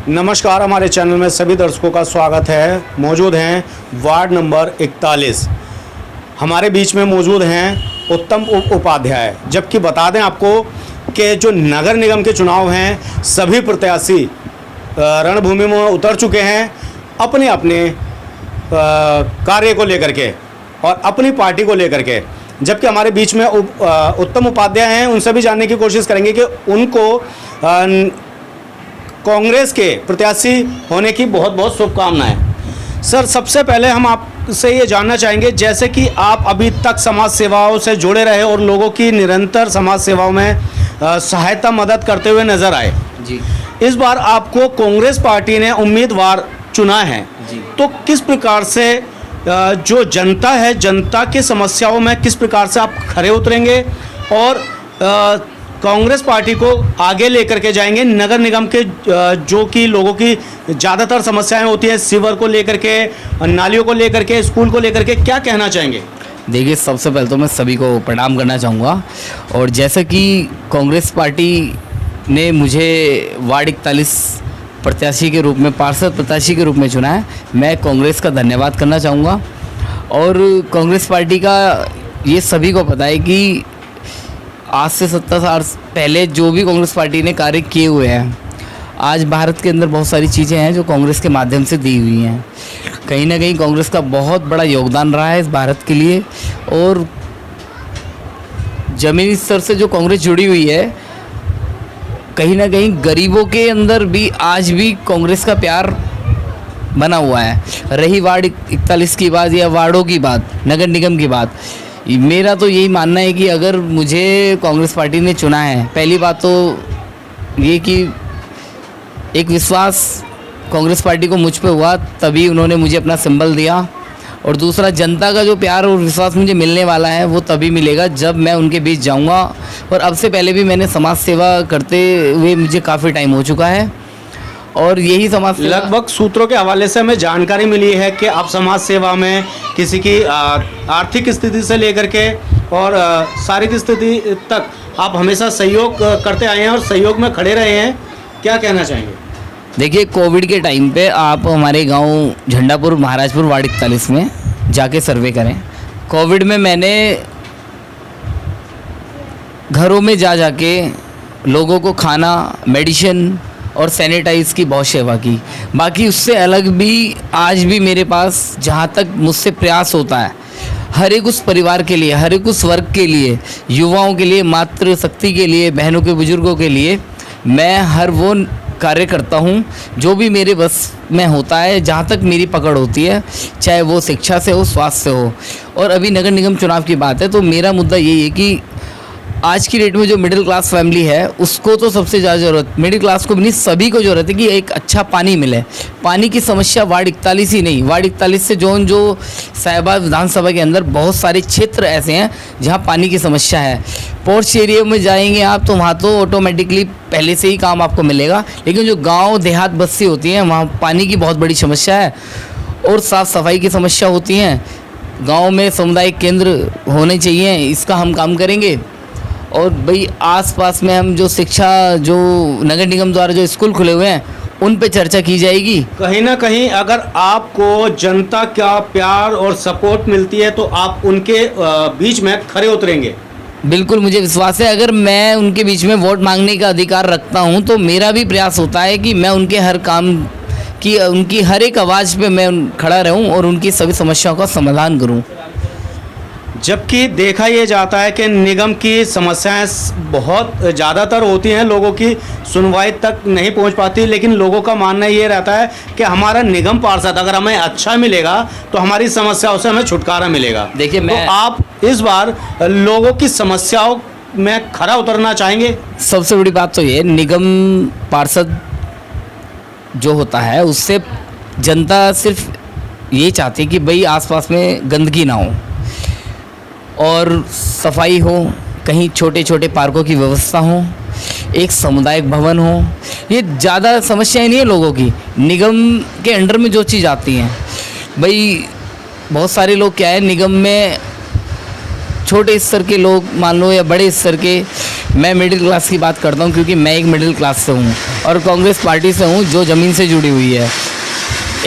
नमस्कार, हमारे चैनल में सभी दर्शकों का स्वागत है। मौजूद हैं वार्ड नंबर 41। हमारे बीच में मौजूद हैं उत्तम उपाध्याय। जबकि बता दें आपको कि जो नगर निगम के चुनाव हैं, सभी प्रत्याशी रणभूमि में उतर चुके हैं अपने अपने कार्य को लेकर के और अपनी पार्टी को लेकर के। जबकि हमारे बीच में उत्तम उपाध्याय हैं, उनसे भी जानने की कोशिश करेंगे कि उनको कांग्रेस के प्रत्याशी होने की बहुत बहुत शुभकामनाएं। सर, सबसे पहले हम आपसे ये जानना चाहेंगे, जैसे कि आप अभी तक समाज सेवाओं से जुड़े रहे और लोगों की निरंतर समाज सेवाओं में सहायता मदद करते हुए नजर आए जी। इस बार आपको कांग्रेस पार्टी ने उम्मीदवार चुना है जी। तो किस प्रकार से जो जनता है, जनता की समस्याओं में किस प्रकार से आप खरे उतरेंगे और कांग्रेस पार्टी को आगे लेकर के जाएंगे? नगर निगम के जो कि लोगों की ज़्यादातर समस्याएं होती हैं, सीवर को लेकर के, नालियों को लेकर के, स्कूल को लेकर के, क्या कहना चाहेंगे? देखिए, सबसे पहले तो मैं सभी को प्रणाम करना चाहूँगा। और जैसे कि कांग्रेस पार्टी ने मुझे वार्ड 41 प्रत्याशी के रूप में, पार्षद प्रत्याशी के रूप में चुना है, मैं कांग्रेस का धन्यवाद करना चाहूँगा। और कांग्रेस पार्टी का ये सभी को पता है कि आज से 70 साल पहले जो भी कांग्रेस पार्टी ने कार्य किए हुए हैं, आज भारत के अंदर बहुत सारी चीज़ें हैं जो कांग्रेस के माध्यम से दी हुई हैं। कहीं ना कहीं कांग्रेस का बहुत बड़ा योगदान रहा है इस भारत के लिए। और ज़मीनी स्तर से जो कांग्रेस जुड़ी हुई है, कहीं ना कहीं गरीबों के अंदर भी आज भी कांग्रेस का प्यार बना हुआ है। रही वार्ड 41 की बात या वार्डों की बात, नगर निगम की बात, मेरा तो यही मानना है कि अगर मुझे कांग्रेस पार्टी ने चुना है, पहली बात तो ये कि एक विश्वास कांग्रेस पार्टी को मुझ पे हुआ, तभी उन्होंने मुझे अपना सिंबल दिया। और दूसरा, जनता का जो प्यार और विश्वास मुझे मिलने वाला है वो तभी मिलेगा जब मैं उनके बीच जाऊंगा। और अब से पहले भी मैंने समाज सेवा करते हुए मुझे काफ़ी टाइम हो चुका है और यही समाज सेवा, लगभग सूत्रों के हवाले से हमें जानकारी मिली है कि आप समाज सेवा में किसी की आर्थिक स्थिति से लेकर के और शारीरिक स्थिति तक आप हमेशा सहयोग करते आए हैं और सहयोग में खड़े रहे हैं। क्या कहना चाहेंगे? देखिए, कोविड के टाइम पे आप हमारे गांव झंडापुर महाराजपुर वार्ड 41 में जाके सर्वे करें। कोविड में मैंने घरों में जाके लोगों को खाना, मेडिसिन और सैनिटाइज की बहुत सेवा की। बाकी उससे अलग भी आज भी मेरे पास जहाँ तक मुझसे प्रयास होता है, हर एक उस परिवार के लिए, हर एक उस वर्ग के लिए, युवाओं के लिए, मातृ शक्ति के लिए, बहनों के, बुजुर्गों के लिए मैं हर वो कार्य करता हूँ जो भी मेरे बस में होता है, जहाँ तक मेरी पकड़ होती है, चाहे वो शिक्षा से हो, स्वास्थ्य से हो। और अभी नगर निगम चुनाव की बात है तो मेरा मुद्दा यही है कि आज की डेट में जो मिडिल क्लास फैमिली है उसको तो सबसे ज़्यादा ज़रूरत, मिडिल क्लास को भी नहीं, सभी को ज़रूरत है कि एक अच्छा पानी मिले। पानी की समस्या वार्ड 41 ही नहीं, वार्ड 41 से जो साहिबाद विधानसभा के अंदर बहुत सारे क्षेत्र ऐसे हैं जहां पानी की समस्या है। पोर्च एरिया में जाएंगे आप तो वहाँ तो ऑटोमेटिकली पहले से ही काम आपको मिलेगा, लेकिन जो गाँव देहात बस्ती होती हैं वहाँ पानी की बहुत बड़ी समस्या है और साफ़ सफाई की समस्या होती हैं। गाँव में सामुदायिक केंद्र होने चाहिए, इसका हम काम करेंगे। और भाई आसपास में हम जो शिक्षा, जो नगर निगम द्वारा जो स्कूल खुले हुए हैं उन पे चर्चा की जाएगी। कहीं ना कहीं अगर आपको जनता का प्यार और सपोर्ट मिलती है तो आप उनके बीच में खड़े उतरेंगे। बिल्कुल, मुझे विश्वास है। अगर मैं उनके बीच में वोट मांगने का अधिकार रखता हूं तो मेरा भी प्रयास होता है कि मैं उनके हर काम की, उनकी हर एक आवाज़ पे मैं खड़ा रहूं और उनकी सभी समस्याओं का समाधान करूं। जबकि देखा ये जाता है कि निगम की समस्याएं बहुत ज़्यादातर होती हैं, लोगों की सुनवाई तक नहीं पहुंच पाती, लेकिन लोगों का मानना ये रहता है कि हमारा निगम पार्षद अगर हमें अच्छा मिलेगा तो हमारी समस्याओं से हमें छुटकारा मिलेगा। देखिए, तो आप इस बार लोगों की समस्याओं में खरा उतरना चाहेंगे? सबसे बड़ी बात तो ये, निगम पार्षद जो होता है उससे जनता सिर्फ ये चाहती है कि भाई आसपास में गंदगी ना हो और सफाई हो, कहीं छोटे छोटे पार्कों की व्यवस्था हो, एक सामुदायिक भवन हो। ये ज़्यादा समस्याएं नहीं है लोगों की। निगम के अंडर में जो चीज़ आती हैं, भाई बहुत सारे लोग क्या है, निगम में छोटे स्तर के लोग मान लो या बड़े स्तर के मैं मिडिल क्लास की बात करता हूँ क्योंकि मैं एक मिडिल क्लास से हूँ और कांग्रेस पार्टी से हूँ जो ज़मीन से जुड़ी हुई है।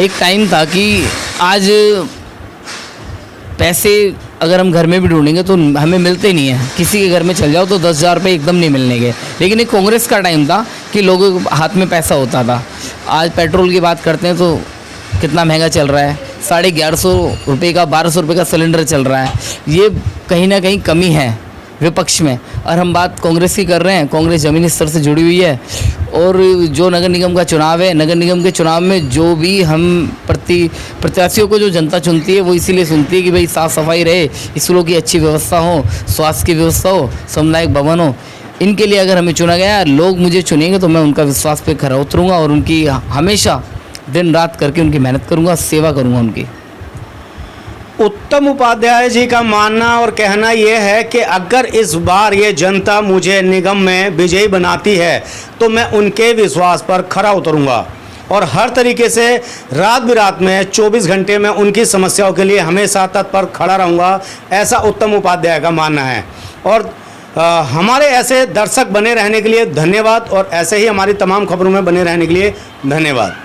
एक टाइम था कि आज पैसे अगर हम घर में भी ढूंढेंगे तो हमें मिलते नहीं हैं। किसी के घर में चल जाओ तो 10,000 रुपये एकदम नहीं मिलने के। लेकिन एक कांग्रेस का टाइम था कि लोगों के हाथ में पैसा होता था। आज पेट्रोल की बात करते हैं तो कितना महंगा चल रहा है, 1150 रुपये का 1200 रुपये का सिलेंडर चल रहा है। ये कहीं ना कहीं कमी है विपक्ष में। और हम बात कांग्रेस की कर रहे हैं, कांग्रेस ज़मीनी स्तर से जुड़ी हुई है। और जो नगर निगम का चुनाव है, नगर निगम के चुनाव में जो भी हम प्रत्याशियों को जो जनता चुनती है वो इसीलिए सुनती है कि भाई साफ़ सफाई रहे, स्कूलों की अच्छी व्यवस्था हो, स्वास्थ्य की व्यवस्था हो, सामुदायिक भवन हो। इनके लिए अगर हमें चुना गया, लोग मुझे चुनेंगे तो मैं उनका विश्वास पे खरा उतरूँगा और उनकी हमेशा दिन रात करके उनकी मेहनत करूँगा, सेवा करूँगा उनकी। उत्तम उपाध्याय जी का मानना और कहना यह है कि अगर इस बार ये जनता मुझे निगम में विजयी बनाती है तो मैं उनके विश्वास पर खरा उतरूंगा और हर तरीके से रात बिरात में 24 घंटे में उनकी समस्याओं के लिए हमेशा तत्पर खड़ा रहूंगा। ऐसा उत्तम उपाध्याय का मानना है। और हमारे ऐसे दर्शक बने रहने के लिए धन्यवाद और ऐसे ही हमारी तमाम खबरों में बने रहने के लिए धन्यवाद।